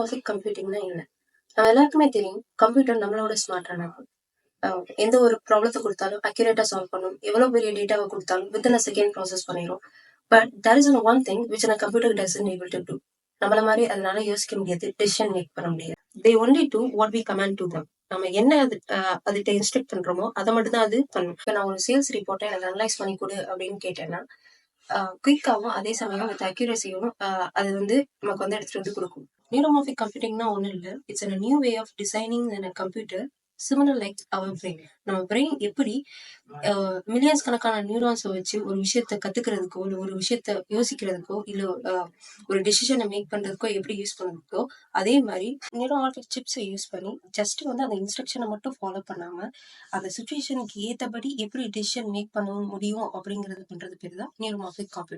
Neuromorphic கம்ப்யூட்டிங்னா என்ன? நம்ம எல்லாருக்குமே தெரியும். கம்ப்யூட்டர் நம்மளோட ஸ்மார்ட்டானது. எந்த ஒரு ப்ராப்ளத்த குடுத்தாலும் அக்யூரேட்டா சால்வ் பண்ணும். எவ்வளோ பெரிய டேட்டாவ குடுத்தாலும் வித்தின் அ செகண்ட் ப்ராசஸ் பண்ணிரும். But there is one thing which a computer doesn't able to do. நம்மள மாரி அதனால யோசிக்க முடியாது. டெசிஷன் மேக் பண்ண முடியாது. They only do what we command to them. நம்ம என்ன அதுட்ட இன்ஸ்ட்ரக்ட் பண்றோமோ அத மட்டும் தான் அது பண்ணும். இப்ப நான் ஒரு சேல்ஸ் ரிப்போர்ட்ட எனக்கு அனலைஸ் பண்ணி குடு அப்படின்னு கேட்டேன்னா, குயிக்காவும் அதே சமயம் வித் அக்யூரசியும் அது வந்து நமக்கு வந்து எடுத்துட்டு வந்து குடுக்கும். நியூரோமார்பிக் கம்ப்யூட்டிங்னா ஒண்ணும் இல்ல. It's a new way of designing a computer similar like our brain. நம்ம பிரெயின் எப்படி மில்லியன்ஸ் கணக்கான நியூரான்ஸை வச்சு ஒரு விஷயத்த கத்துக்கிறதுக்கோ, இல்ல ஒரு விஷயத்த யோசிக்கிறதுக்கோ, இல்ல ஒரு டெசிஷனை மேக் பண்றதுக்கோ எப்படி யூஸ் பண்ணுறதுக்கோ, அதே மாதிரி நியூரோமார்பிக் சிப்ஸை யூஸ் பண்ணி ஜஸ்ட் வந்து அந்த இன்ஸ்ட்ரக்ஷனை மட்டும் ஃபாலோ பண்ணாம அந்த சுச்சுவேஷனுக்கு ஏற்றபடி எப்படி டெசிஷன் மேக் பண்ண முடியும் அப்படிங்கிறது பண்றது பேர் தான் நியூரோமார்பிக் கம்ப்யூட்டிங்.